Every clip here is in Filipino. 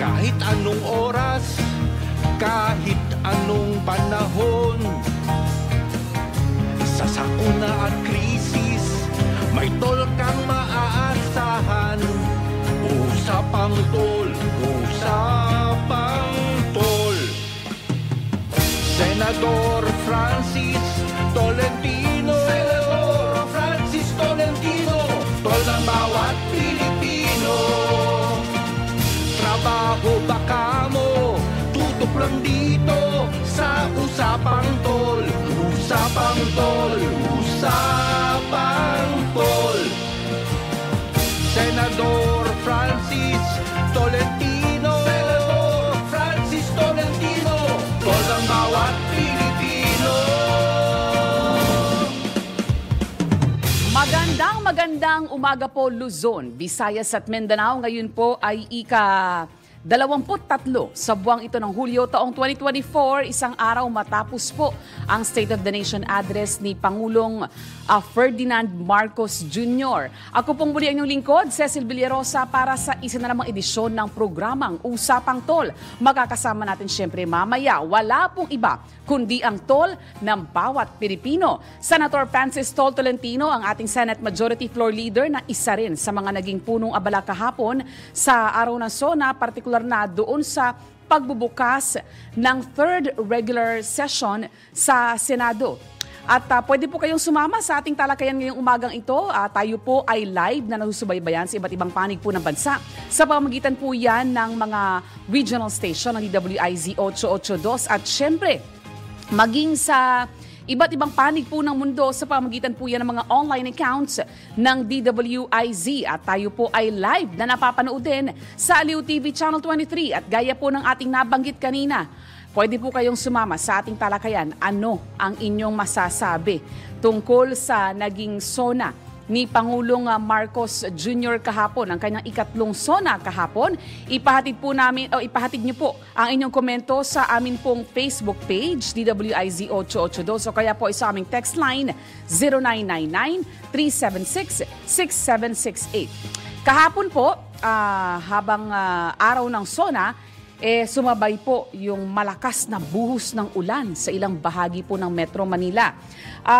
Kahit anong oras, kahit anong panahon, sa sakuna at krisis, may tol kang maaasahan. Usapang tol, usapang tol. Senador Francis Tolentino, Senador Francis Tolentino, tol ng bawat Pilipino. Trabaho ba kamo? Tutok lang dito sa Usapang Tol. Usapang Tol, Usapang Tol. Senador Francis Tolentino, Senador Francis Tolentino, tol ng bawat Pilipino. Magandang umaga po Luzon, Visayas at Mindanao. Ngayon po ay ika-23 sa buwang ito ng Hulyo taong 2024, isang araw matapos po ang State of the Nation address ni Pangulong Ferdinand Marcos Jr. Ako pong muli ang inyong lingkod, Cecil Villarosa, para sa isa na namang edisyon ng programang Usapang Tol. Makakasama natin siyempre mamaya, wala pong iba kundi ang tol ng bawat Pilipino. Senator Francis Tol Tolentino, ang ating Senate Majority Floor Leader, na isa rin sa mga naging punong abala kahapon sa araw ng SONA, partikular na doon sa pagbubukas ng third regular session sa Senado. At pwede po kayong sumama sa ating talakayan ngayong umagang ito. Tayo po ay live na nasusubaybayan sa iba't ibang panig po ng bansa. Sa pamamagitan po yan ng mga regional station ng DWIZ 882 at syempre maging sa iba't ibang panig po ng mundo sa pamamagitan po yan ng mga online accounts ng DWIZ. At tayo po ay live na napapanood din sa Aliw TV Channel 23. At gaya po ng ating nabanggit kanina, pwede po kayong sumama sa ating talakayan. Ano ang inyong masasabi tungkol sa naging SONA ni Pangulong Marcos Jr. kahapon, ang kanyang ikatlong SONA kahapon? Ipahatid niyo po ang inyong komento sa amin pong Facebook page, DWIZ 882, o kaya po sa aming text line 0999-376-6768. Kahapon po, habang araw ng SONA, sumabay po yung malakas na buhos ng ulan sa ilang bahagi po ng Metro Manila.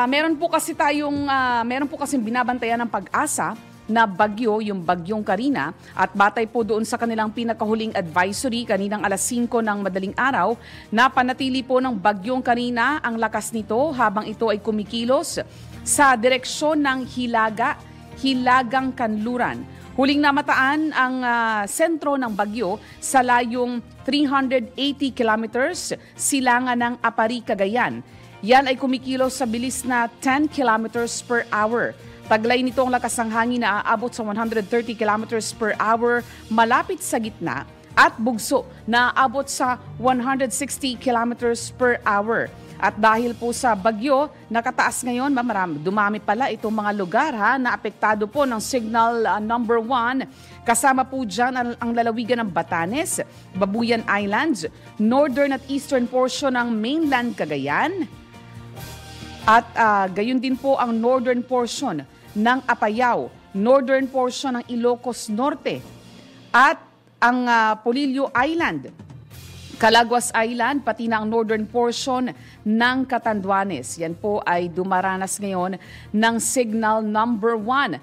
Meron po kasing binabantayan ng Pag-asa na bagyo, yung bagyong Karina, at batay po doon sa kanilang pinakahuling advisory kaninang alas 5 ng madaling araw, na panatili po ng bagyong Karina ang lakas nito habang ito ay kumikilos sa direksyon ng Hilagang Kanluran. Huling namataan ang sentro ng bagyo sa layong 380 kilometers silangan ng Apari, Cagayan. Yan ay kumikilos sa bilis na 10 kilometers per hour. Taglay nito ang lakas ng hangin na aabot sa 130 kilometers per hour malapit sa gitna, at bugso na aabot sa 160 kilometers per hour. At dahil po sa bagyo, nakataas ngayon, dumami pala itong mga lugar na apektado po ng signal number 1. Kasama po dyan ang lalawigan ng Batanes, Babuyan Islands, northern at eastern portion ng mainland Cagayan, at gayon din po ang northern portion ng Apayao, northern portion ng Ilocos Norte, at ang Polillo Island, Calaguas Island, pati na ang northern portion ng Catanduanes. Yan po ay dumaranas ngayon ng signal number 1.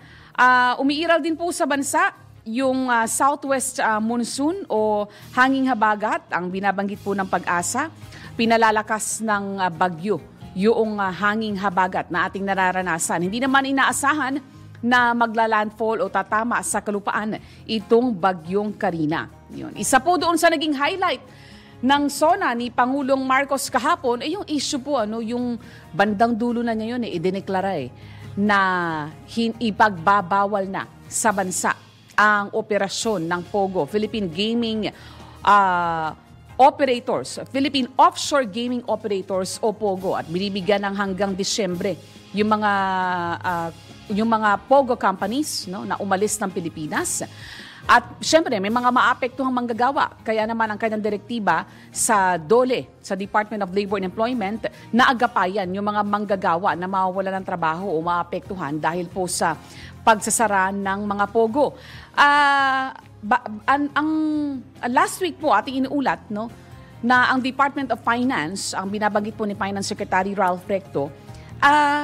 Umiiral din po sa bansa yung southwest monsoon o hanging habagat, ang binabanggit po ng Pag-asa. Pinalalakas ng bagyo yung hanging habagat na ating nararanasan. Hindi naman inaasahan na magla-landfall o tatama sa kalupaan itong bagyong Karina. Yun. Isa po doon sa naging highlight ng SONA ni Pangulong Marcos kahapon ay yung issue po, yung bandang dulo na niya yun, idineklara na ipagbabawal na sa bansa ang operasyon ng POGO, Philippine Gaming Operators, Philippine Offshore Gaming Operators o POGO, at binibigyan ng hanggang Disyembre yung mga POGO companies na umalis ng Pilipinas. At syempre, may mga maapektuhang manggagawa. Kaya naman ang kanyang direktiba sa DOLE, sa Department of Labor and Employment, na agapayan yung mga manggagawa na mawawala ng trabaho o maapektuhan dahil po sa pagsasara ng mga POGO. last week po ating inuulat, no, na ang Department of Finance, ang binabanggit po ni Finance Secretary Ralph Recto,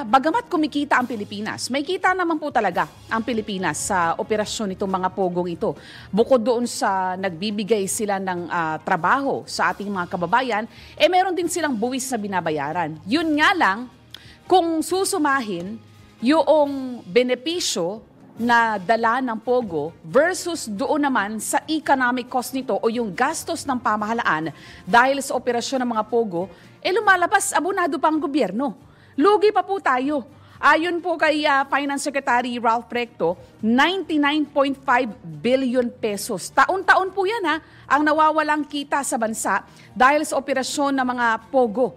bagamat kumikita ang Pilipinas, may kita naman po talaga ang Pilipinas sa operasyon nitong mga pogong ito. Bukod doon sa nagbibigay sila ng trabaho sa ating mga kababayan, meron din silang buwis na binabayaran. Yun nga lang, kung susumahin yung benepisyo na dala ng pogo versus doon naman sa economic cost nito o yung gastos ng pamahalaan dahil sa operasyon ng mga pogo, lumalabas abonado pa ang gobyerno. Lugi pa po tayo. Ayon po kay Finance Secretary Ralph Recto, 99.5 billion pesos. Taon-taon po yan ang nawawalang kita sa bansa dahil sa operasyon ng mga pogo.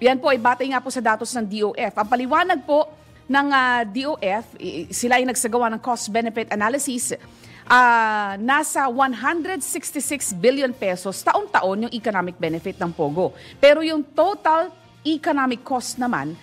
Yan po ay batay nga po sa datos ng DOF. Ang paliwanag po ng DOF, sila ay nagsagawa ng cost-benefit analysis, nasa 166 billion pesos taon-taon yung economic benefit ng pogo. Pero yung total economic cost naman,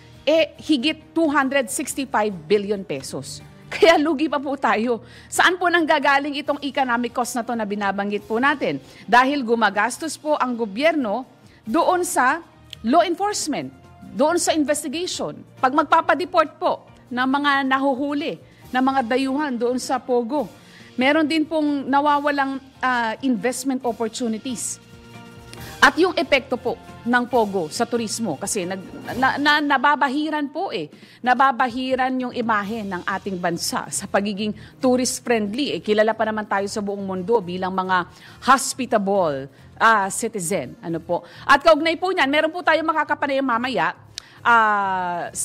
higit 265 billion pesos. Kaya lugi pa po tayo. Saan po nanggagaling itong economic cost na to na binabanggit po natin? Dahil gumagastos po ang gobyerno doon sa law enforcement, doon sa investigation. Pag magpapadeport po ng mga nahuhuli, ng mga dayuhan doon sa pogo, meron din pong nawawalang investment opportunities. At yung epekto po ng pogo sa turismo kasi nababahiran po nababahiran yung imahe ng ating bansa sa pagiging tourist friendly. Kilala pa naman tayo sa buong mundo bilang mga hospitable citizen. Ano po? At kaugnay po niyan, meron po tayong makakapanayam mamaya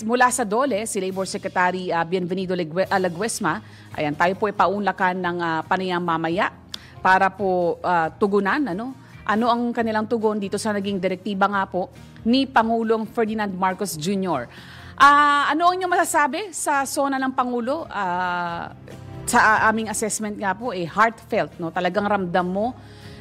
mula sa DOLE, si Labor Secretary Bienvenido Laguesma. Ayan, tayo po ipaunlakan ng panayam mamaya para po tugunan, ano ang kanilang tugon dito sa naging direktiba nga po ni Pangulong Ferdinand Marcos Jr. Ano ang inyong masasabi sa SONA ng Pangulo? Sa aming assessment nga po, heartfelt. No? Talagang ramdam mo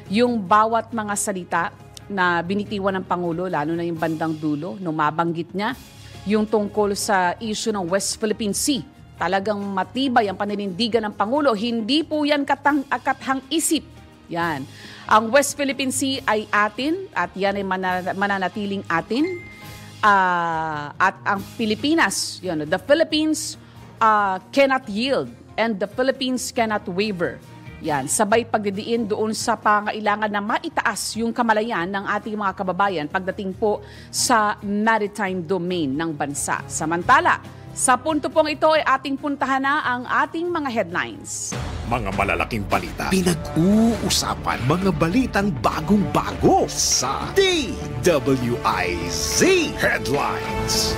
yung bawat mga salita na binitiwan ng Pangulo, lalo na yung bandang dulo, no, mabanggit niya yung tungkol sa issue ng West Philippine Sea. Talagang matibay ang paninindigan ng Pangulo. Hindi po yan kathang isip. Yan. Ang West Philippine Sea ay atin at yan ay mananatiling atin. At ang Pilipinas, the Philippines cannot yield and the Philippines cannot waver. Yan, sabay pagdidiin doon sa pangailangan na maitaas yung kamalayan ng ating mga kababayan pagdating po sa maritime domain ng bansa. Samantala, sa punto pong ito ay ating puntahan na ang ating mga headlines. Mga malalaking balita, pinag-uusapan, mga balitang bagong-bago sa DWIZ Headlines.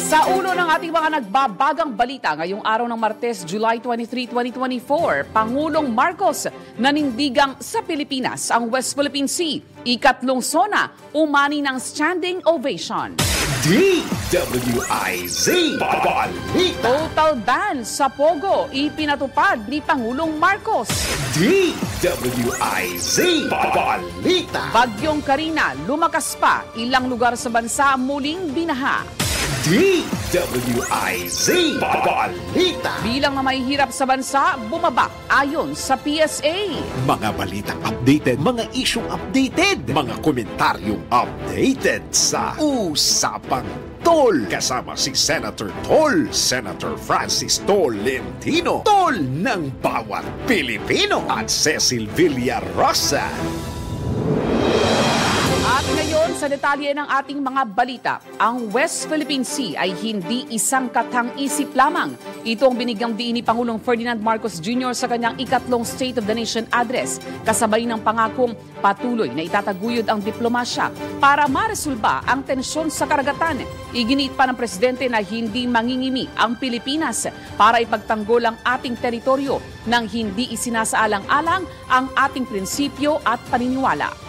Sa ulo ng ating mga nagbabagang balita ngayong araw ng Martes, July 23, 2024, Pangulong Marcos nanindigang sa Pilipinas ang West Philippine Sea. Ikatlong SONA, umani ng standing ovation. DWIZ Balita. Total ban sa Pogo, ipinatupad ni Pangulong Marcos. DWIZ Balita. Bagyong Karina, lumakas pa, ilang lugar sa bansa muling binaha. DWIZ Balita. Bilang na mahihirap sa bansa, bumaba ayon sa PSA. Mga balitang updated, mga isyong updated, mga komentaryong updated sa Usapang Tol. Kasama si Senator Tol, Senator Francis Tolentino, Tol ng bawat Pilipino, at Cecil Villarosa. At ngayon, sa detalye ng ating mga balita, ang West Philippine Sea ay hindi isang kathang-isip lamang. Ito ang binigyang diin ni Pangulong Ferdinand Marcos Jr. sa kanyang ikatlong State of the Nation address, kasabay ng pangakong patuloy na itataguyod ang diplomasya para maresolba ang tensyon sa karagatan. Iginiit pa ng Presidente na hindi mangingimi ang Pilipinas para ipagtanggol ang ating teritoryo nang hindi isinasaalang-alang ang ating prinsipyo at paniniwala.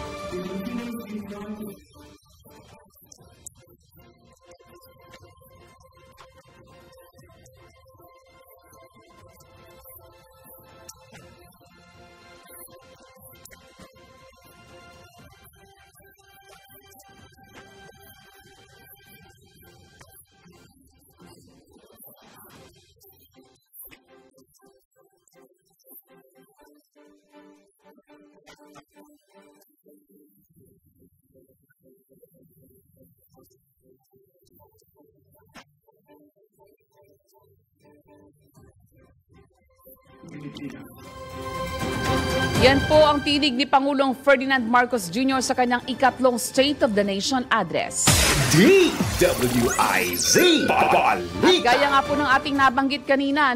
Yan po ang tinig ni Pangulong Ferdinand Marcos Jr. sa kanyang ikatlong State of the Nation address. DWIZ Balita. Gaya nga po ng ating nabanggit kanina,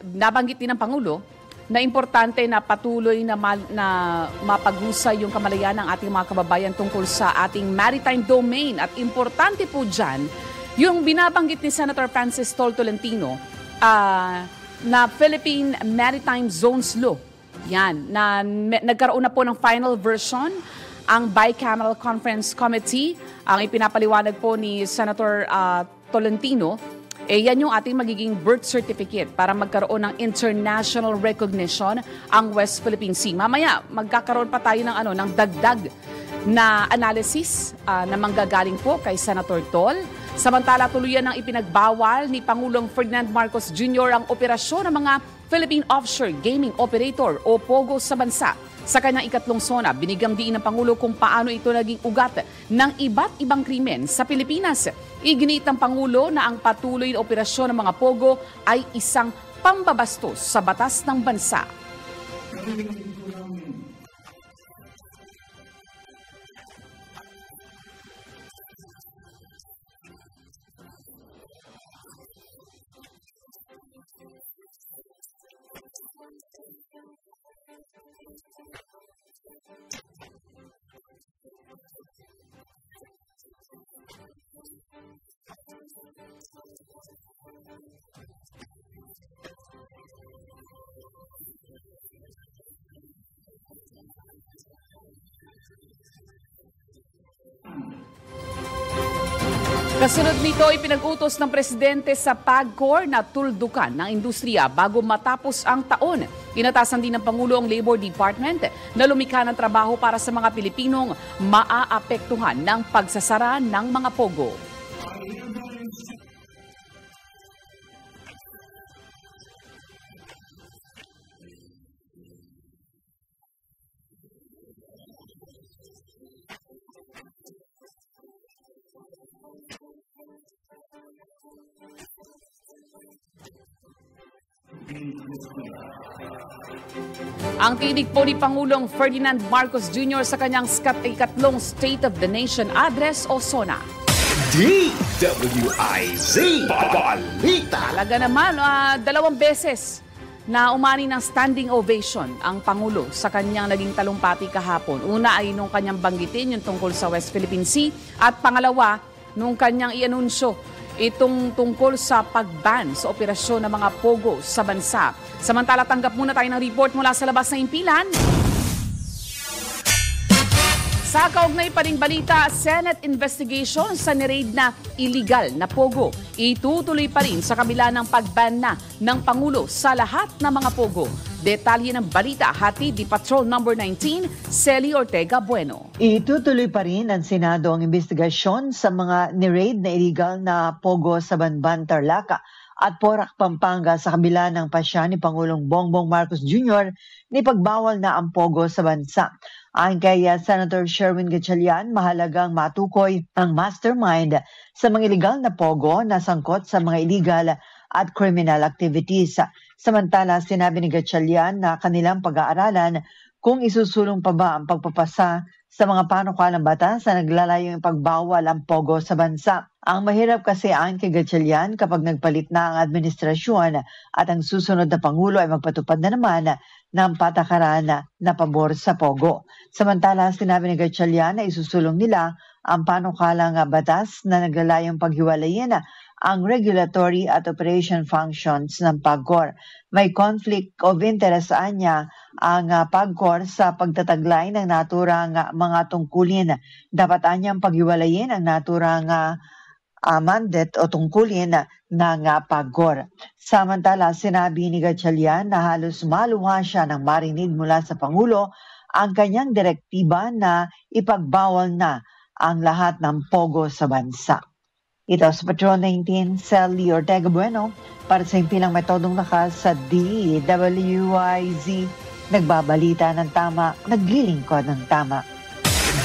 nabanggit din ng Pangulo na importante na patuloy na mapaghusay yung kamalayan ng ating mga kababayan tungkol sa ating maritime domain. At importante po dyan, yung binabanggit ni Senator Francis Tolentino na Philippine Maritime Zones Law. Yan, nagkaroon na po ng final version ang Bicameral Conference Committee. Ang ipinapaliwanag po ni Senator Tolentino, yan yung ating magiging birth certificate para magkaroon ng international recognition ang West Philippine Sea. Mamaya, magkakaroon pa tayo ng dagdag na analysis na manggagaling po kay Senator Tol. Samantala, tuluyan ng ipinagbawal ni Pangulong Ferdinand Marcos Jr. ang operasyon ng mga Philippine Offshore Gaming Operator o POGO sa bansa. Sa kanyang ikatlong sona, binigyang diin ng Pangulo kung paano ito naging ugat ng iba't ibang krimen sa Pilipinas. Iginiit ng Pangulo na ang patuloy na operasyon ng mga POGO ay isang pambabastos sa batas ng bansa. Kasunod nito, ipinag-utos ng Presidente sa PAGCOR na tuldukan ng industriya bago matapos ang taon. Inatasan din ng Pangulo ang Labor Department na lumikha ng trabaho para sa mga Pilipinong maaapektuhan ng pagsasara ng mga POGO. Ang tinig po ni Pangulong Ferdinand Marcos Jr. sa kanyang ikatlong State of the Nation address o SONA. DWIZ Balita. Talaga naman, 2 beses na umani ng standing ovation ang Pangulo sa kanyang naging talumpati kahapon. Una ay nung kanyang banggitin yung tungkol sa West Philippine Sea at pangalawa nung kanyang ianunsyo itong tungkol sa pag-ban sa operasyon ng mga POGO sa bansa. Samantala, tanggap muna tayo ng report mula sa labas ng impilan. Sa kaugnay pa ring balita, Senate investigation sa niraid na illegal na POGO. Itutuloy pa rin sa kabila ng pag-ban na ng Pangulo sa lahat ng mga POGO. Detalye ng balita, hatid ni Patrol No. 19, Celi Ortega Bueno. Itutuloy pa rin ng Senado ang investigasyon sa mga niraid na illegal na POGO sa Banban, Tarlac at Porac, Pampanga sa kabila ng pasya ni Pangulong Bongbong Marcos Jr. ni pagbawal na ang POGO sa bansa. Ayon kay Senator Sherwin Gatchalian, mahalagang matukoy ang mastermind sa mga illegal na POGO na sangkot sa mga illegal at criminal activities. Samantala, sinabi ni Gatchalian na kanilang pag-aaralan kung isusulong pa ba ang pagpapasa sa mga panukalang batas na naglalayong pagbawal ang POGO sa bansa. Ang mahirap kasi ayon kay Gatchalian kapag nagpalit na ang administrasyon at ang susunod na Pangulo ay magpatupad na naman ng patakaran na pabor sa POGO. Samantala, sinabi ni Gatchalian na isusulong nila ang panukalang batas na naglalayong paghiwalayin ang regulatory at operation functions ng PAGCOR. May conflict of interest niya ang PAGCOR sa pagtataglay ng naturang mga tungkulin. Dapat anyang paghiwalayin ang naturang mandate o tungkulin ng PAGCOR. Samantala, sinabi ni Gatchalian na halos maluha siya ng marinig mula sa Pangulo ang kanyang direktiba na ipagbawal na ang lahat ng POGO sa bansa. Ito sa Patrol 19, Celi Ortega Bueno, para sa impilang metodong lakas sa DWIZ, nagbabalita ng tama, naglilingkod ng tama.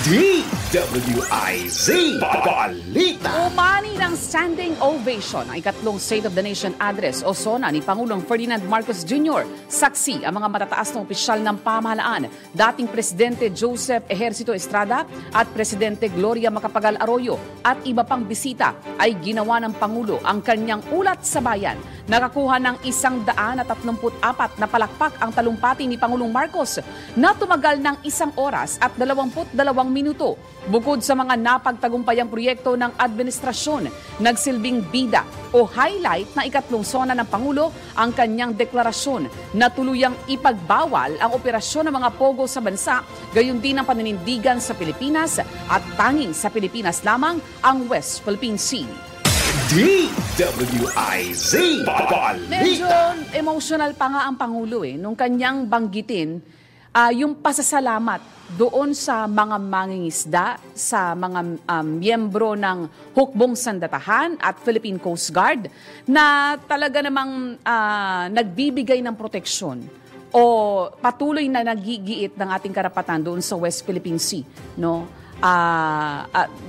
DWIZ Balita. Umani ng standing ovation ang ikatlong State of the Nation address o SONA ni Pangulong Ferdinand Marcos Jr. Saksi ang mga matataas na opisyal ng pamahalaan, dating Presidente Joseph Ejercito Estrada at Presidente Gloria Macapagal Arroyo at iba pang bisita ay ginawa ng Pangulo ang kanyang ulat sa bayan. Nakakuha ng 134 na palakpak ang talumpati ni Pangulong Marcos na tumagal ng 1 oras at 22 minuto. Bukod sa mga napagtagumpayang proyekto ng administrasyon, nagsilbing bida o highlight na ikatlong SONA ng Pangulo ang kanyang deklarasyon na tuluyang ipagbawal ang operasyon ng mga pogo sa bansa, gayon din ang paninindigan sa Pilipinas at tanging sa Pilipinas lamang ang West Philippine Sea. DWIZ Medyo Balita. emotional pa nga ang Pangulo nung kanyang banggitin yung pasasalamat doon sa mga mangingisda, sa mga miyembro ng Hukbong Sandatahan at Philippine Coast Guard na talaga namang nagbibigay ng proteksyon o patuloy na nagigiit ng ating karapatan doon sa West Philippine Sea, no?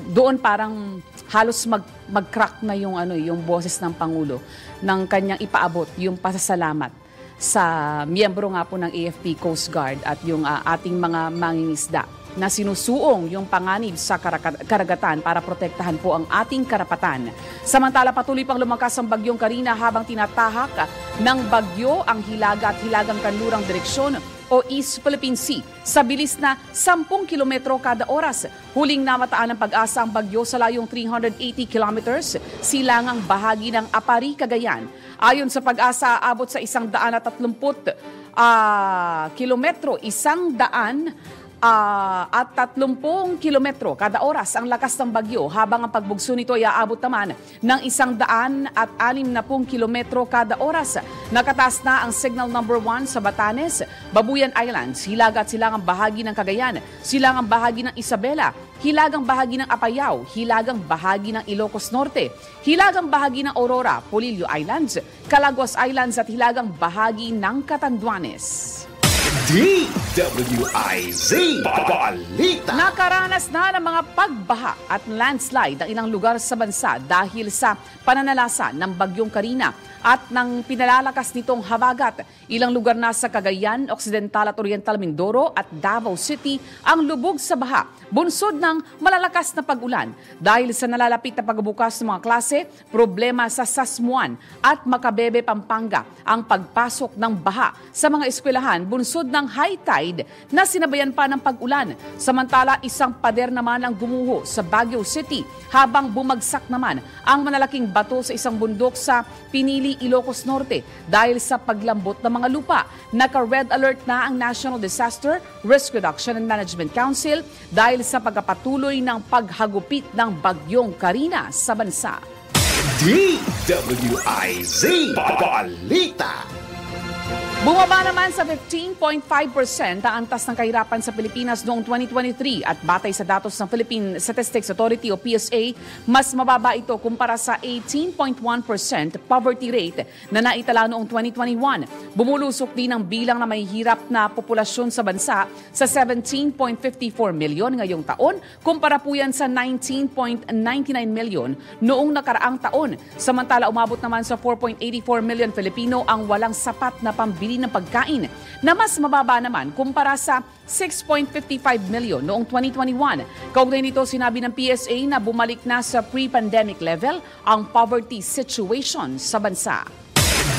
Doon parang halos mag-crack na yung boses ng Pangulo ng kanyang ipaabot yung pasasalamat sa miyembro nga po ng AFP Coast Guard at yung ating mga mangingisda na sinusuong yung panganib sa karagatan para protektahan po ang ating karapatan. Samantala patuloy pang lumakas ang bagyong Karina habang tinatahak ng bagyo ang Hilaga at Hilagang Kanlurang Direksyon o East Philippine Sea sa bilis na 10 kilometro kada oras. Huling namataan ng Pag-asa ang bagyo sa layong 380 kilometers silangang bahagi ng Apari, Cagayan. Ayon sa Pag-asa, aabot sa 130 kilometro, 130 kilometro kada oras ang lakas ng bagyo habang ang pagbugso nito ay aabot naman ng 160 kilometro kada oras. Nakataas na ang signal number 1 sa Batanes, Babuyan Islands, Hilaga at silangang bahagi ng Cagayan, silangang bahagi ng Isabela, hilagang bahagi ng Apayao, hilagang bahagi ng Ilocos Norte, hilagang bahagi ng Aurora, Polillo Islands, Calaguas Islands at hilagang bahagi ng Catanduanes. DWIZ Balita. Nakaranas na ng mga pagbaha at landslide ang ilang lugar sa bansa dahil sa pananalasa ng bagyong Karina at ng pinalalakas nitong habagat. Ilang lugar na sa Cagayan, Occidental at Oriental Mindoro at Davao City ang lubog sa baha, bunsod ng malalakas na pag-ulan. Dahil sa nalalapit na pagbukas ng mga klase, problema sa Sasmuan at Macabebe, Pampanga ang pagpasok ng baha sa mga eskwelahan, bunsod ng high tide na sinabayan pa ng pag-ulan. Samantala, isang pader naman ang gumuho sa Baguio City habang bumagsak naman ang malalaking bato sa isang bundok sa Pinili, Ilocos Norte dahil sa paglambot ng mga lupa. Naka-red alert na ang National Disaster Risk Reduction and Management Council dahil sa pagpapatuloy ng paghagupit ng bagyong Karina sa bansa. DWIZ Balita. Bumaba naman sa 15.5% ang antas ng kahirapan sa Pilipinas noong 2023 at batay sa datos ng Philippine Statistics Authority o PSA, mas mababa ito kumpara sa 18.1% poverty rate na naitala noong 2021. Bumulusok din ang bilang na may hirap na populasyon sa bansa sa 17.54 milyon ngayong taon, kumpara po yan sa 19.99 milyon noong nakaraang taon. Samantala, umabot naman sa 4.84 million Filipino ang walang sapat na pambili ng pagkain na mas mababa naman kumpara sa 6.55 million noong 2021. Kaugnay nito, sinabi ng PSA na bumalik na sa pre-pandemic level ang poverty situation sa bansa.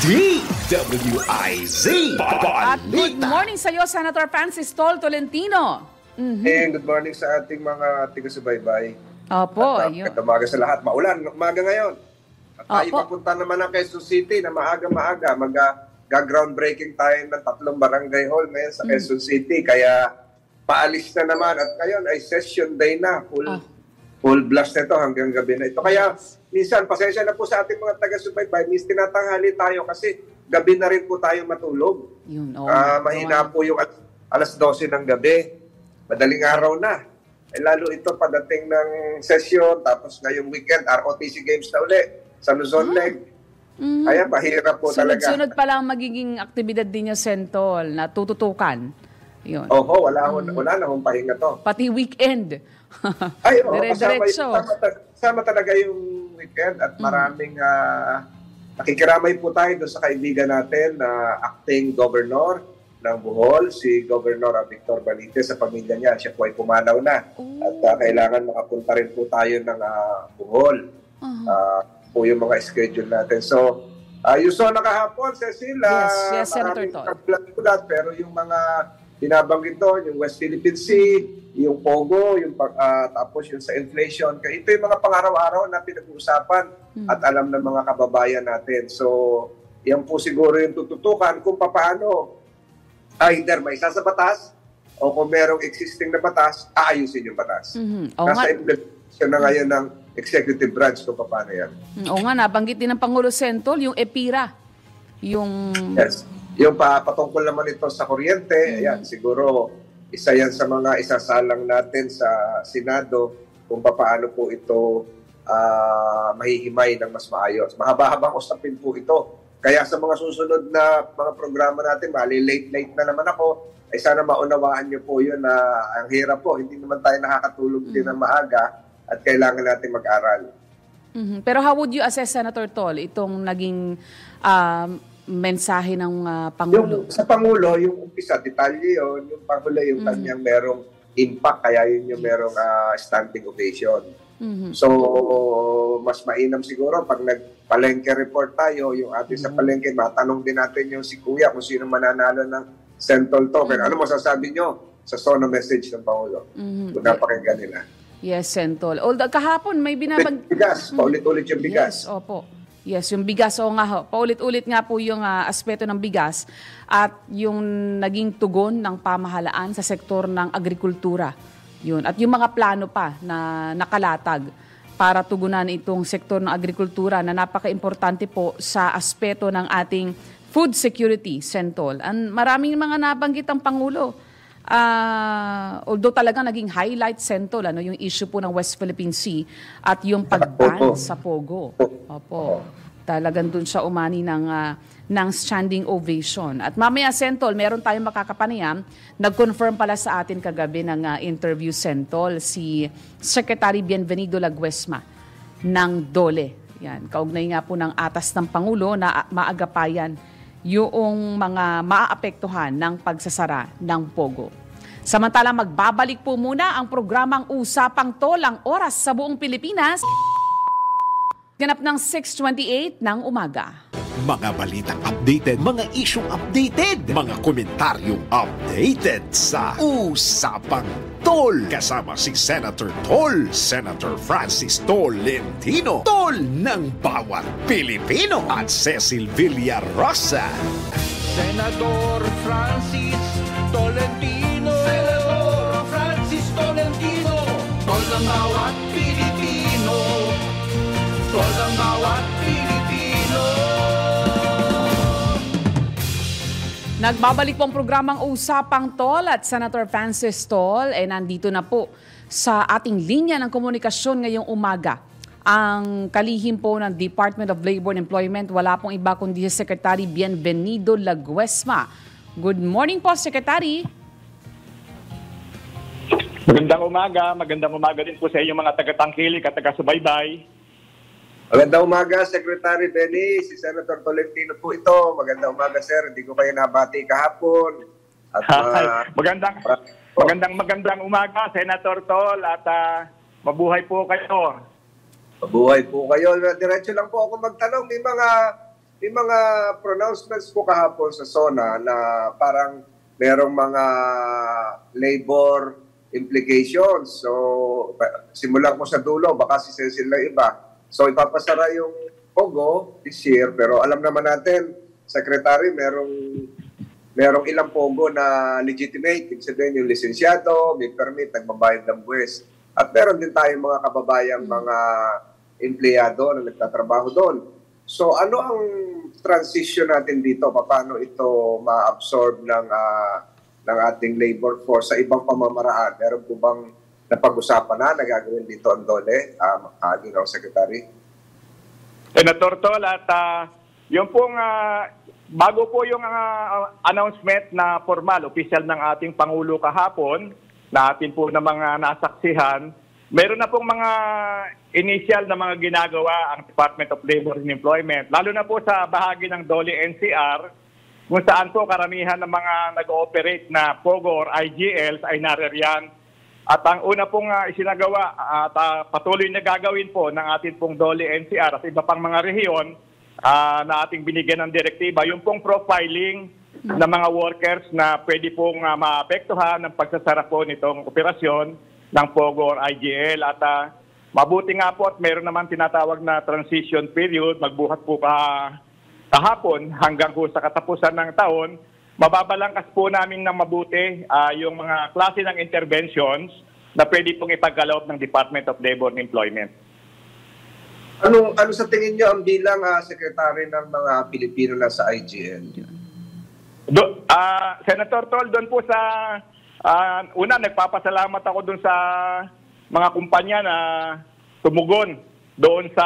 DWIZ At good Balita. morning sa iyo, Senator Francis Tol Tolentino. And good morning sa ating mga taga-subaybay. Opo, At yun. umaga sa lahat. Maulan, umaga ngayon. At tayo Opo. papunta naman ng Quezon City na maaga-maaga. Mag-groundbreaking tayo ng 3 barangay hall ngayon sa Quezon City. Kaya paalis na naman. At ngayon ay session day na. Full blast na ito hanggang gabi na ito. Kaya minsan, pasensya na po sa ating mga taga-subaybay. Minsan tinatanghali tayo kasi gabi na rin po tayo matulog. Yun, Mahina po yung alas 12 ng gabi. Madaling araw na. Lalo ito padating ng session, tapos ngayong weekend, ROTC games na uli sa Luzon Leg. Kaya mahirap po talaga. Sunod-sunod pala ang magiging aktibidad din niya, Sentol, na tututukan Yun. Oho, wala na hong pahinga to. Pati weekend. Ay, oo, Dire-diretso. kasama talaga yung weekend at maraming nakikiramay po tayo doon sa kaibigan natin na acting governor ng Bohol, si Governor Victor Benitez sa pamilya niya. Siya po ay pumanaw na. At kailangan makapunta rin po tayo ng Bohol. Po yung mga schedule natin. So, yung SONA kahapon, Cecilia, Yes, Senator Tol. kagulat, pero yung mga binabanggit doon, yung West Philippine Sea, yung POGO, yung tapos yung sa inflation. Kaya ito yung mga pang-araw-araw na pinag-uusapan at alam ng mga kababayan natin. So, yan po siguro yung tututukan kung paano either may isa sa batas o kung merong existing na batas, aayusin yung batas. Nasa implementation na ngayon ng executive branch kung paano yan. Oo nga, nabanggit din ng Pangulo Sentol, yung EPIRA. Yes. Yung patungkol naman ito sa kuryente, yan, siguro isa yan sa mga isasalang natin sa Senado kung paano po ito mahihimay ng mas maayos. Mahaba-habang usapin po ito. Kaya sa mga susunod na mga programa natin, late na naman ako, ay sana maunawaan niyo po yun na ang hirap po. Hindi naman tayo nakakatulog din ng maaga at kailangan natin mag-aral. Pero how would you assess, Senator Tol, itong naging mensahe ng Pangulo? Sa Pangulo, yung umpisa, detalye yun. Yung Pangulo, yung kanyang merong impact, kaya yun yung merong standing ovation. So, mas mainam siguro pag nagpalengke report tayo, yung ating sa palengke, matanong din natin yung si Kuya kung sino mananalo ng Sentol token. Ano masasabi nyo sa SONA message ng Pangulo? Kung napakinggan nila. Yes, Sentol. Although kahapon may bigas, paulit-ulit yung bigas. Yes, opo. Yes, yung bigas, o nga ho. Paulit-ulit nga po yung aspeto ng bigas at yung naging tugon ng pamahalaan sa sektor ng agrikultura. Yun. At yung mga plano pa na nakalatag para tugunan itong sektor ng agrikultura na napaka-importante po sa aspeto ng ating food security, Sentol. And maraming mga nabanggit ang Pangulo. Although talaga naging highlight, Sentol, yung issue po ng West Philippine Sea at yung pag-ban sa POGO. Opo. Talagang dun siya umani ng standing ovation. At mamaya, Sentol, meron tayong makakapanayam. Nag-confirm pala sa atin kagabi ng interview, Sentol, si Secretary Bienvenido Laguesma ng DOLE. Yan, kaugnay nga po ng atas ng Pangulo na maagapayan yung mga maaapektuhan ng pagsasara ng POGO. Samantala, magbabalik po muna ang programang Usapang Tol, ang oras sa buong Pilipinas. Ganap ng 6:28 ng umaga. Mga balitang updated, mga isyong updated, mga komentaryong updated sa Usapang Tol. Kasama si Senator Tol, Senator Francis Tolentino, Tol ng bawat Pilipino, at Cecil Villarosa. Senador Francis Tolentino, Senador Francis Tolentino, Tol ng bawat Pilipino, Tol ng bawat Pilipino. Nagbabalik po ang programang Usapang Tol at Senator Francis Tol nandito na po sa ating linya ng komunikasyon ngayong umaga. Ang kalihim po ng Department of Labor and Employment, wala pong iba kundi si Secretary Bienvenido Laguesma. Good morning po, Secretary. Magandang umaga din po sa inyong mga taga-tangkilik at taga-subaybay. Magandang umaga, Secretary Benny. Si Senator Tolentino po ito. Magandang umaga, sir. Hindi ko kayo nabati kahapon. At, magandang umaga, Senator Tol. At mabuhay po kayo. Mabuhay po kayo. Diretso lang po ako magtanong. May mga pronouncements po kahapon sa SONA na parang merong mga labor implications. So, simulan ko sa dulo. Baka si Cecil na iba. So, ipapasara yung POGO this year. Pero alam naman natin, Secretary, merong ilang POGO na legitimate. Ibig sabihin yung lisensyado, may permit, nagbabayad ng buwis. At meron din tayong mga kababayang mga empleyado na nagtatrabaho doon. So, ano ang transition natin dito? Paano ito ma-absorb ng ating labor force sa ibang pamamaraan? Meron po bang napag-usapan na gagawin dito ang DOLE, Secretary? Senator Tol, at yung pong bago po yung announcement na formal, official ng ating Pangulo kahapon, na atin po na mga nasaksihan, meron na pong mga initial na mga ginagawa ang Department of Labor and Employment, lalo na po sa bahagi ng DOLE NCR, kung saan po karamihan ng mga nag-ooperate na POGO or IGLs ay naririyan. At ang una pong isinagawa at patuloy na gagawin po ng ating pong DOLE NCR at iba pang mga rehiyon na ating binigyan ng direktiba, yung pong profiling ng mga workers na pwede pong maapektuhan ng pagsasara po nitong operasyon ng POGO or IGL. At mabuti nga po at meron naman tinatawag na transition period, magbuhat po kahapon hanggang po sa katapusan ng taon. Mababalangkas po namin ng mabuti yung mga klase ng interventions na pwede pong ipagkaloob ng Department of Labor and Employment. Ano sa tingin niyo ang bilang sekretary ng mga Pilipino na sa IGL? Senator Tol, doon po sa una, nagpapasalamat ako doon sa mga kumpanya na tumugon doon sa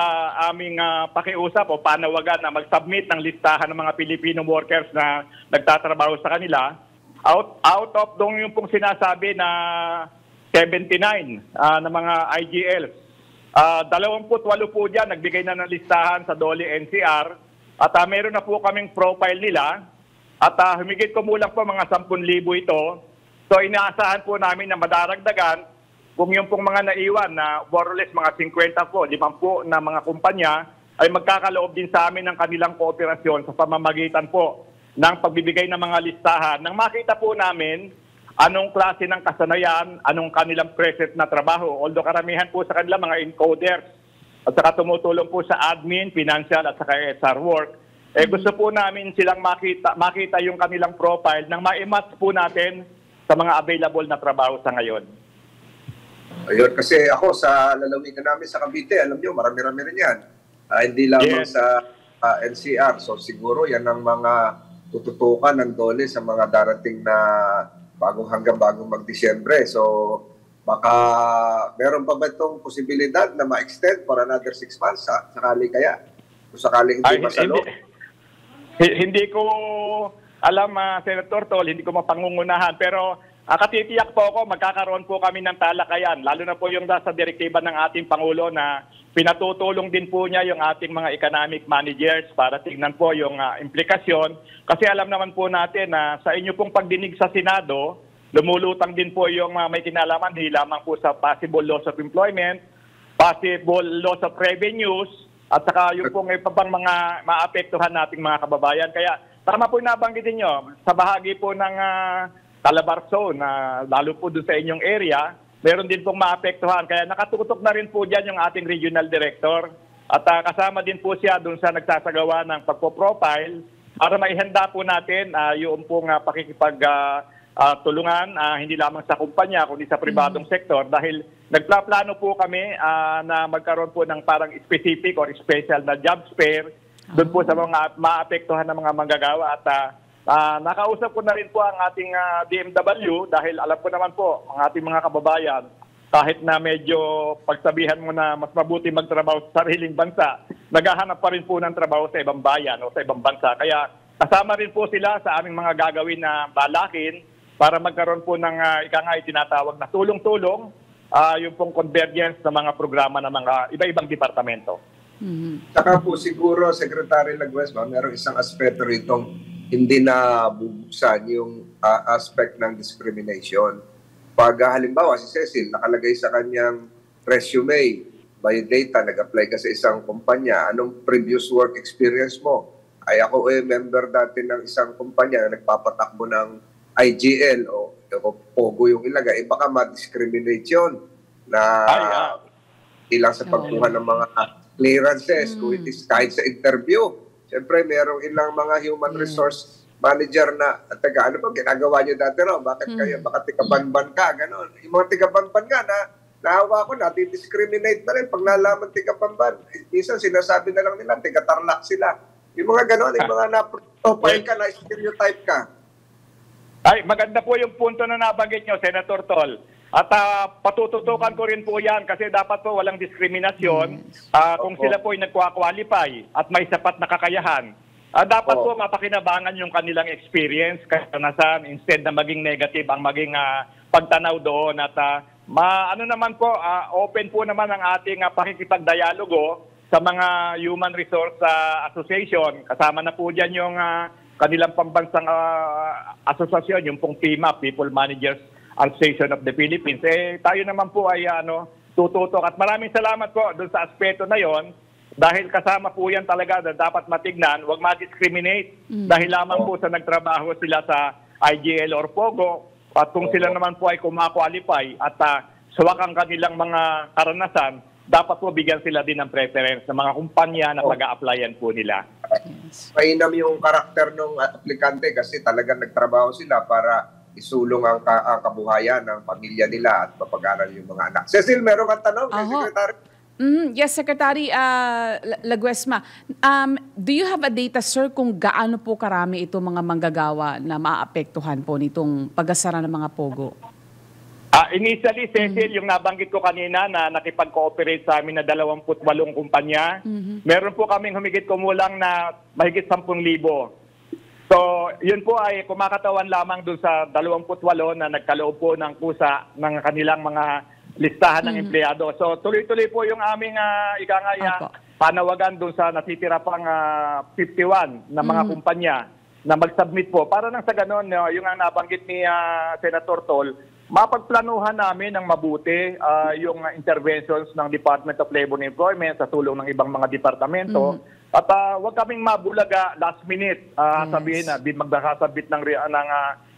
aming pakiusap o panawagan na mag-submit ng listahan ng mga Filipino workers na nagtatrabaho sa kanila. Out of doon yung pong sinasabi na 79 na mga IGLs. 28 po dyan, nagbigay na ng listahan sa DOLE NCR at meron na po kaming profile nila at humigit kumulang po mga 10,000 ito. So inaasahan po namin na madaragdagan kung yung pong mga naiwan na more or less mga 50 po, 50 na mga kumpanya ay magkakaloob din sa amin ng kanilang kooperasyon sa pamamagitan po ng pagbibigay ng mga listahan nang makita po namin anong klase ng kasanayan, anong kanilang present na trabaho. Although karamihan po sa kanila mga encoders at saka tumutulong po sa admin, financial at saka SR work. Gusto po namin silang makita yung kanilang profile nang ma-match po natin sa mga available na trabaho sa ngayon. Ayun, kasi ako sa lalawigan namin sa Cavite, alam nyo, marami-rami rin yan. Hindi lamang sa NCR. So siguro yan ang mga tututukan ng DOLE sa mga darating na hanggang bagong mag-Disyembre. So baka meron pa ba itong posibilidad na ma-extend for another 6 months? Sakali kaya? Kung sakaling hindi masalo? Hindi ko alam, Senator Tol, hindi ko mapangungunahan. Pero katitiyak po ako, magkakaroon po kami ng talakayan, lalo na po yung nasa direktiba ng ating Pangulo na pinatutulong din po niya yung ating mga economic managers para tignan po yung implikasyon. Kasi alam naman po natin na sa inyo pong pagdinig sa Senado, lumulutang din po yung may kinalaman, hindi lamang po sa possible loss of employment, possible loss of revenues, at saka yung pong ibang mga maapektuhan nating mga kababayan. Kaya tama po nabanggitin nyo, sa bahagi po ng Calabarzon, lalo po doon sa inyong area, meron din pong maapektuhan. Kaya nakatutok na rin po dyan yung ating regional director at kasama din po siya doon sa nagsasagawa ng pagpo-profile para maihanda po natin yung pong pakikipagtulungan hindi lamang sa kumpanya kundi sa pribadong sektor dahil nagplaplano po kami na magkaroon po ng parang specific or special na job fair doon po sa mga maapektuhan ng mga manggagawa at nakausap ko na rin po ang ating DMW dahil alam ko naman po ang ating mga kababayan kahit na medyo pagsabihan mo na mas mabuti magtrabaho sa sariling bansa, naghahanap pa rin po ng trabaho sa ibang bayan o sa ibang bansa. Kaya kasama rin po sila sa aming mga gagawin na balakin para magkaroon po ng tinatawag na tulong-tulong yung pong convergence ng mga programa ng mga iba-ibang departamento. Saka po siguro, Secretary Lagues, merong isang aspeto ritong hindi na bubuksan yung aspect ng discrimination. Pag halimbawa si Cecil nakalagay sa kanyang resume, by data, nag-apply ka sa isang kumpanya, anong previous work experience mo? Ay ako member dati ng isang kumpanya na nagpapatakbo ng IGL o POGO yung ilagay, baka ma-discriminate yun na ilang sa pagkuha ng mga clearances, kung it is kahit sa interview. Siyempre, merong ilang mga human resource manager na, taga, ano ba, ginagawa nyo dati raw? Bakit kayo? Baka tigabanban ka? Ganon. Yung mga tigabanban nga na, nahawa ko na, discriminate na rin pag nalaman tigabanban. Minsan sinasabi na lang nila, tigatarlak sila. Yung mga ganon, yung mga na-profile ka, na-stereotype ka. Ay, maganda po yung punto na nabanggit nyo, Senator Tol. At patututukan ko rin po yan kasi dapat po walang diskriminasyon kung sila po ay nagkwa-qualify at may sapat na kakayahan. dapat po mapakinabangan yung kanilang experience, karanasan, instead na maging negative ang maging pagtanaw doon. At ano naman po, open po naman ang ating pakikipagdialogo sa mga Human Resource Association. Kasama na po dyan yung kanilang pambansang asosasyon, yung pong PIMA, People Managers Association of the Philippines. Tayo naman po ay tututok. At maraming salamat po doon sa aspeto na yon. Dahil kasama po yan talaga na dapat matignan, huwag ma-discriminate dahil lamang po sa nagtrabaho sila sa IGL or POGO at kung sila naman po ay kumakwalify at swak ang kanilang mga karanasan, dapat po bigyan sila din ng preference ng mga kumpanya na pag-a-applyan po nila. Mainam yung karakter ng aplikante kasi talagang nagtrabaho sila para isulong ang kabuhayan ng pamilya nila at mapag-aral yung mga anak. Cecil, meron kang tanong kay Secretary? Yes, Secretary Laguesma. Do you have a data, sir, kung gaano po karami itong mga manggagawa na maapektuhan po nitong pag-asara ng mga POGO? Initially, Cecil, yung nabanggit ko kanina na nakipag-cooperate sa amin na 28 kumpanya, meron po kaming humigit kumulang na mahigit 10,000. So, yun po ay kumakatawan lamang dun sa 28 na nagkaloob po ng kusa ng kanilang mga listahan ng empleyado. So, tuloy-tuloy po yung aming panawagan doon sa natitira pang 51 na mga kumpanya na mag-submit po. Para nang sa ganon, yung ang nabanggit ni Senator Tol, mapagplanuhan namin ng mabuti yung interventions ng Department of Labor and Employment sa tulong ng ibang mga departamento. At huwag kaming mabulaga last minute, sabihin na magkakasabit ng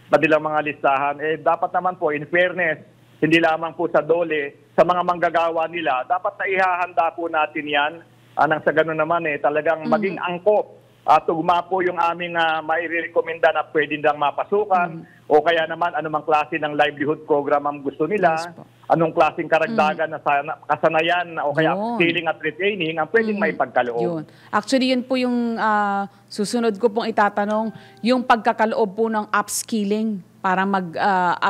madilang mga listahan. Dapat naman po, in fairness, hindi lamang po sa DOLE, sa mga manggagawa nila, dapat na ihahanda po natin yan. Nang sa gano'n naman talagang maging angkop. Tugma po yung aming mairekomenda na pwede lang mapasukan o kaya naman anumang klase ng livelihood program ang gusto nila, anong klaseng karagdagan na kasanayan o kaya skilling at retraining ang pwedeng maipagkaloob. Actually, yun po yung susunod ko pong itatanong, yung pagkakaloob po ng upskilling para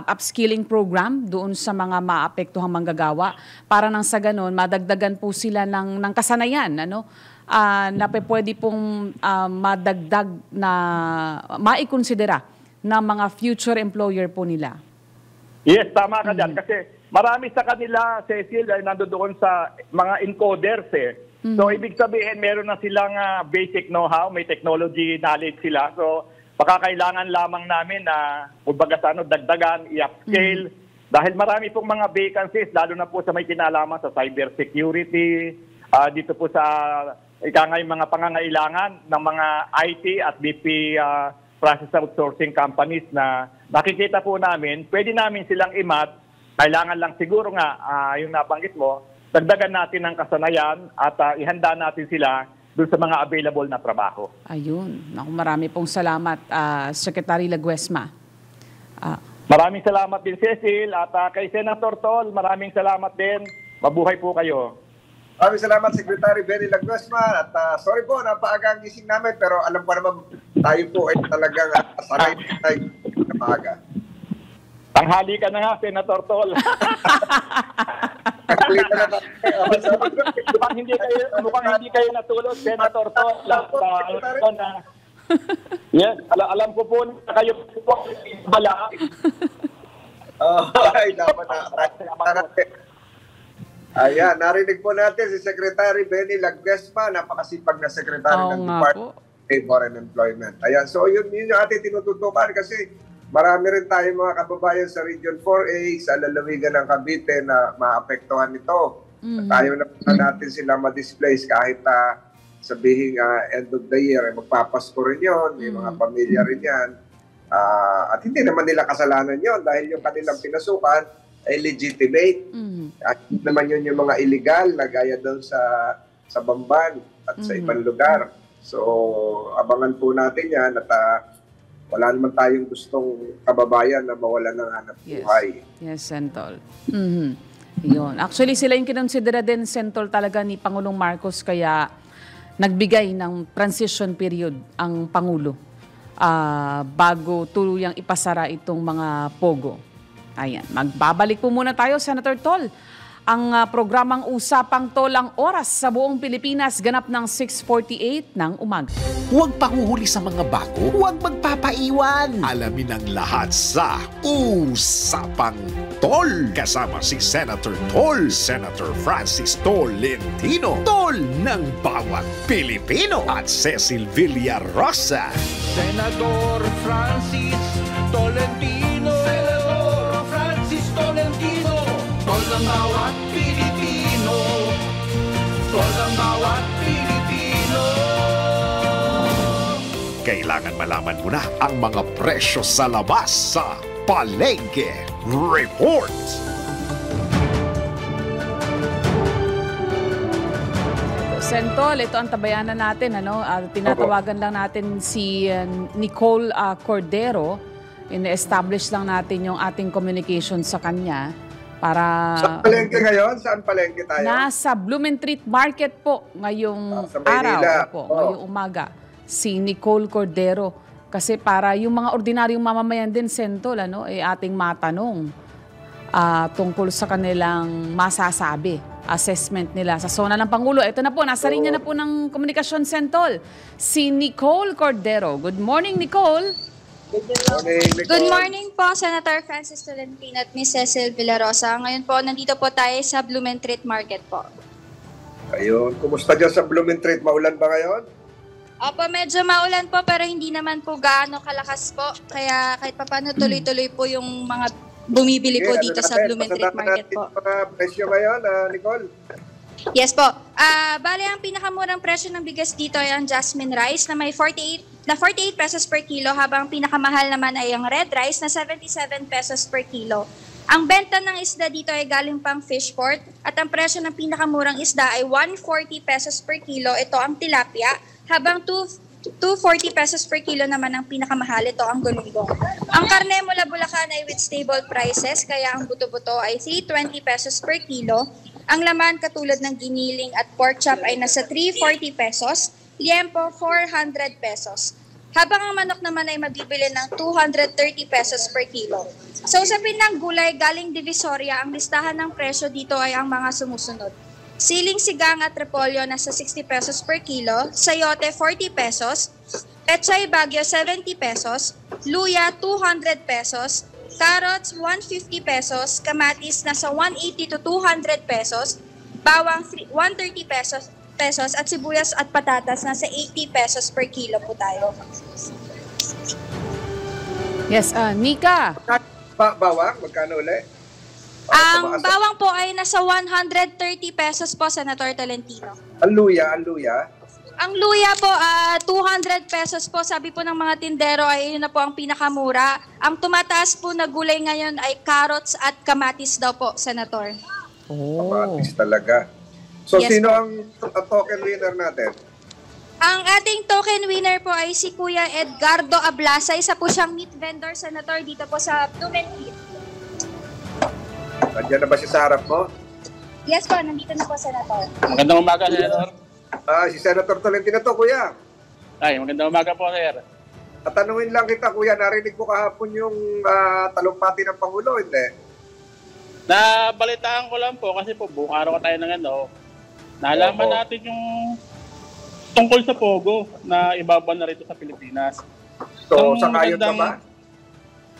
upskilling program doon sa mga maapektuhang manggagawa para nang sa ganon madagdagan po sila ng kasanayan na pwede pong madagdag na maikonsidera ng mga future employer po nila. Yes, tama ka dyan. Kasi marami sa kanila, Cecil, ay nandoon sa mga encoders So, ibig sabihin, meron na silang basic know-how, may technology knowledge sila. So, baka kailangan lamang namin na dagdagan, i-upscale. Dahil marami pong mga vacancies, lalo na po sa may kinalaman sa cybersecurity, dito po sa mga pangangailangan ng mga IT at BP process outsourcing companies na nakikita po namin, pwede namin silang imat. Kailangan lang siguro nga, yung nabanggit mo, dagdagan natin ng kasanayan at ihanda natin sila doon sa mga available na trabaho. Ayun. Naku, marami pong salamat, Secretary Laguesma. Maraming salamat din, Cecil. At kay Senator Tol, maraming salamat din. Mabuhay po kayo. Maraming salamat, Secretary Benny Laguesma. At sorry po, napaaga ang gising namin, pero alam ko naman tayo po ay talagang sanay na maaga. Tanghali ka na nga, Senator Tol. mukhang hindi kayo natulog, Senator Tol. Yes, alam ko po na kayo po bala. Ay, dapat na. Ayan, narinig po natin si Secretary Benny Laguesma, napakasipag na Secretary ng Department of Labor and Employment. Ayan, so yun yung ating tinututukan kasi marami rin tayong mga kababayan sa Region 4A, sa lalawigan ng Cavite na maapektuhan nito. Tayo na natin sila ma-displace kahit sabihin end of the year, magpapasko rin yun, may mga pamilya rin yan. At hindi naman nila kasalanan yon dahil yung kanilang pinasukan ay legitimate. At naman yun yung mga illegal na gaya doon sa Bamban at sa ibang lugar. So, abangan po natin yan at wala naman tayong gustong kababayan na mawalan ng hanap buhay. Yes, Sentol. Yun. Actually, sila yung kinonsidera din, Sentol, talaga ni Pangulong Marcos, kaya nagbigay ng transition period ang Pangulo bago tuluyang ipasara itong mga POGO. Ayan, magbabalik po muna tayo, Senator Tol. Ang programang Usapang Tol ang oras sa buong Pilipinas ganap ng 6:48 ng umaga. Huwag pahuhuli sa mga bako, huwag magpapaiwan. Alamin ang lahat sa Usapang Tol. Kasama si Senator Tol, Senator Francis Tolentino, Tol ng bawat Pilipino, at Cecil Villarosa. Senador Francis Tolentino, Senador Francis Tolentino, tol ng bawat Pilipino, tol ng bawat Pilipino. Kailangan malaman mo na ang mga presyo sa labas sa Palengke Report. Sentol, ito ang tabayanan natin. Tinatawagan lang natin si Nicole Cordero. In-establish lang natin yung ating communication sa kanya para... Saan palengke ngayon? Saan palengke tayo? Nasa Blumentritt Market po ngayong araw, po, ngayong umaga. Si Nicole Cordero. Kasi para yung mga ordinaryong mamamayan din, Sentol, ating matanong tungkol sa kanilang masasabi, assessment nila sa zona ng Pangulo. Ito na po, nasa linya na po ng komunikasyon, Sentol, si Nicole Cordero. Good morning, Nicole. Good morning po, Senator Francis Tolentino at Ms. Cecil Villarosa. Ngayon po, nandito po tayo sa Blumentritt Market po. Ayun, kumusta dyan sa Blumentritt? Maulan ba ngayon? Opo, medyo maulan po pero hindi naman po gaano kalakas po. Kaya kahit papano tuloy-tuloy po yung mga bumibili po dito sa Blumentritt Market po. Mga presyo ngayon, Nicole? Yes po. Bale, ang pinakamurang presyo ng bigas dito ay ang jasmine rice na may 48 pesos per kilo, habang pinakamahal naman ay ang red rice na 77 pesos per kilo. Ang benta ng isda dito ay galing pang fish port at ang presyo ng pinakamurang isda ay 140 pesos per kilo. Ito ang tilapia, habang 240 pesos per kilo naman ang pinakamahal. Ito ang gulunggong. Ang karne mula Bulacan ay with stable prices, kaya ang buto-buto ay 320 pesos per kilo. Ang laman katulad ng giniling at pork chop ay nasa 340 pesos, liempo 400 pesos. Habang ang manok naman ay mabibili ng 230 pesos per kilo. Sa usapin ng gulay galing Divisoria, ang listahan ng presyo dito ay ang mga sumusunod. Siling sigang at repolyo nasa 60 pesos per kilo, sayote 40 pesos, pechay bagyo 70 pesos, luya 200 pesos, carrots 150 pesos, kamatis nasa 180 to 200 pesos, bawang 130 pesos at sibuyas at patatas nasa 80 pesos per kilo po tayo. Yes, Nika. Bawang, magkano ulit? Ang bawang po ay nasa 130 pesos po, Senator Tolentino. Ang luya? Ang luya po, 200 pesos po. Sabi po ng mga tindero ay yun na po ang pinakamura. Ang tumataas po na gulay ngayon ay carrots at kamatis daw po, Senator. Kamatis talaga. So, Yes, sino po. ang token winner natin? Ang ating token winner po ay si Kuya Edgardo Ablasa. Isa po siyang meat vendor, Senator, dito po sa Blumentritt. Nandiyan na ba siya sa harap mo? Yes po, nandito na po, Senator. Magandang umaga, Senator. Si Senator Tolentino to, kuya. Ay, magandang umaga po, sir. Tatanungin lang kita, kuya, narinig ko kahapon yung talumpati ng Pangulo, hindi? Nabalitaan ko lang po kasi po buong araw tayo ng nalaman natin yung tungkol sa Pogo na ibaban na rito sa Pilipinas. So, sangayon ka ba?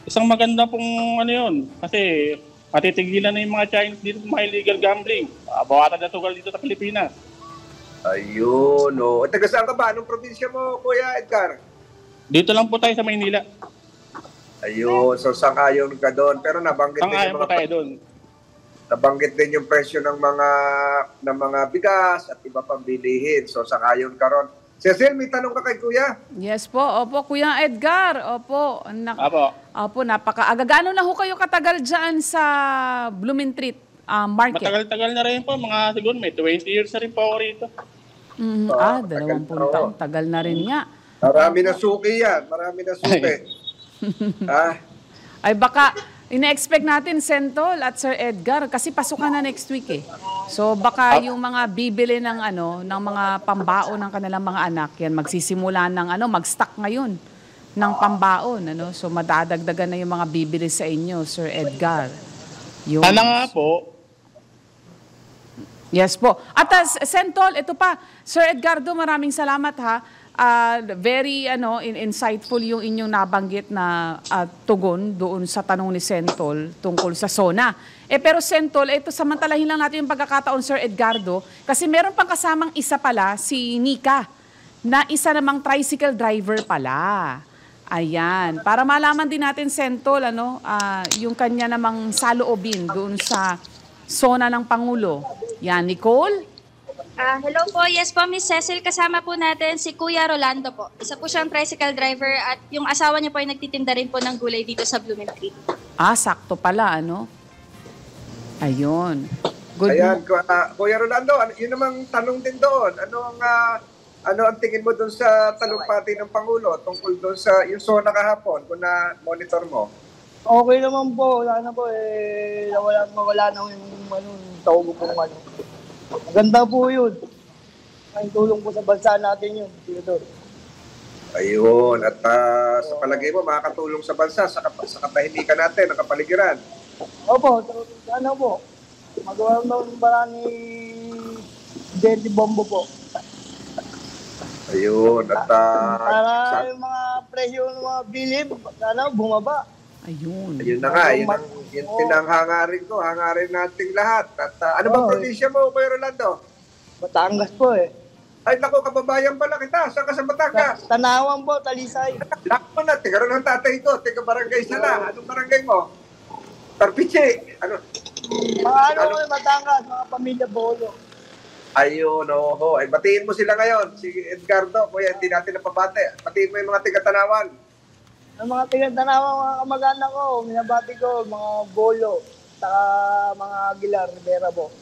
Isang maganda pong yun. Kasi matitigilan na yung mga Chinese dito mga illegal gambling. Bawatan na sugal dito sa Pilipinas. Ayun, no. Taga saan ka ba? Anong probinsya mo, Kuya Edgar? Dito lang po tayo sa Maynila. Ayun, so sangayon ka doon. Pero nabanggit Sangayon po tayo doon. Nabanggit din yung presyo ng mga bigas at iba pang bilihin. So sangayon ka ron. Cecil, may tanong ka kay Kuya? Yes po, opo, Kuya Edgar. Opo, Apo. napakaaga. Gaano na ho kayo katagal dyan sa Blumentritt Market? Matagal-tagal na rin po. Mga siguro may 20 years na rin po ako rito. 20 taon. Tagal na rin nga. Marami na suki yan. Marami na suki. Ay baka, ina-expect natin, Sentol at Sir Edgar, kasi pasukan na next week eh. So baka yung mga bibili ng ng mga pambao ng kanilang mga anak, yan magsisimula ng mag-stock ngayon ng pambaon, So madadagdagan na yung mga bibili sa inyo, Sir Edgar. Yung... Sana nga po, Yes po. At Sentol, ito pa. Sir Edgardo, maraming salamat ha. Very insightful yung inyong nabanggit na tugon doon sa tanong ni Sentol tungkol sa SONA. Pero Sentol, ito samantalahin lang natin yung pagkakataon, Sir Edgardo, kasi meron pang kasamang isa pala, si Nika, na isa namang tricycle driver pala. Ayan. Para malaman din natin, Sentol, yung kanya namang saloobin doon sa SONA ng Pangulo. Yan, Nicole? Hello po. Yes po, Miss Cecil. Kasama po natin si Kuya Rolando po. Isa po siyang tricycle driver at yung asawa niya po ay nagtitinda rin po ng gulay dito sa Blooming Creek. Sakto pala, Ayun. Good. Ayan, Kuya Rolando, yun namang tanong din doon. Ano ang tingin mo doon sa talumpati ng Pangulo tungkol doon sa yung SONA kahapon kung na-monitor mo? Okay naman po. Wala na po wala na yung tawag po Maganda po yun. Ang tulong po sa bansa natin yun. Ayun. At sa palagay mo, makakatulong sa bansa sa katahimikan natin, ang kapaligiran. Opo. Sana po. Magawa ng barang ni Jenny Bombo po. Ayun. At para yung mga presyo ng mga bilib, sana bumaba. Ayun. Ayun na nga. Yun pinanghangarin ko. Hangarin nating lahat. At ano bang probinsya mo, Kuya Rolando? Batangas po Ay, naku, kababayan pala kita. Saan ka sa Batangas? Tanawan po, Talisay. Lako na. Tiga rin ng tatay ko. Tiga barangay sila. Anong barangay mo? Tarpiche. Mga Batangas, mga pamilya Bolo. Ayun, Ay, batiin mo sila ngayon. Si Edgardo, kuya, hindi natin napabate. Batiin mo yung mga tiga-Tanawan. Ang mga tiga-Tanawan, mga kamag-anak ko, minabati ko, mga Bolo, saka mga Aguilar, Rivera po.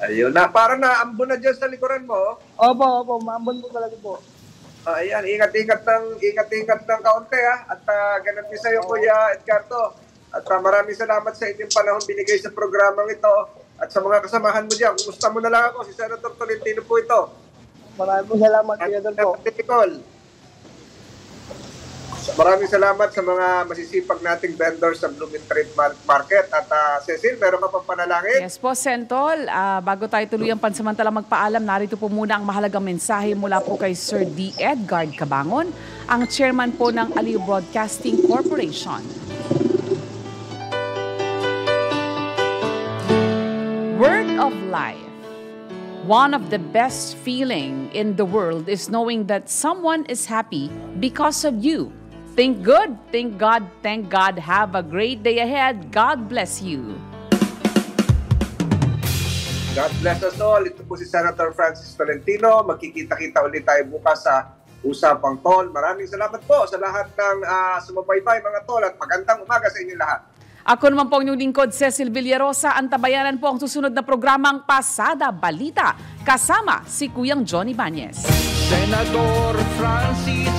Ayun na, parang naambon na dyan sa likuran mo. Opo, maambon po talaga po. Ayan, ingat-ingat ng kaunti At ganun din sa'yo, Kuya Edgardo. At maraming salamat sa inyong panahon binigay sa programang ito. At sa mga kasamahan mo dyan, kumusta mo na lang ako, si Senator Tolentino po ito. Maraming po salamat, Senator po. Maraming salamat sa mga masisipag nating vendors sa Blooming Trade Market. At Cecil, meron ka pang panalangin? Yes po, Sentol. Bago tayo tuluyang pansamantalang magpaalam, narito po muna ang mahalagang mensahe mula po kay Sir D. Edgard Cabangon, ang chairman po ng Aliw Broadcasting Corporation. Word of life. One of the best feeling in the world is knowing that someone is happy because of you. Think good, think God, thank God. Have a great day ahead. God bless you. God bless us all. Ito po si Senator Francis Tolentino. Magkikita-kita ulit tayo bukas sa Usapang Tol. Maraming salamat po sa lahat ng sumubaybay mga tol at magandang umaga sa inyo lahat. Ako naman po ang inyong lingkod, Cecil Villarosa. Antabayanan po ang susunod na programang Pasada Balita. Kasama si Kuyang Johnny Bañez. Senador Francis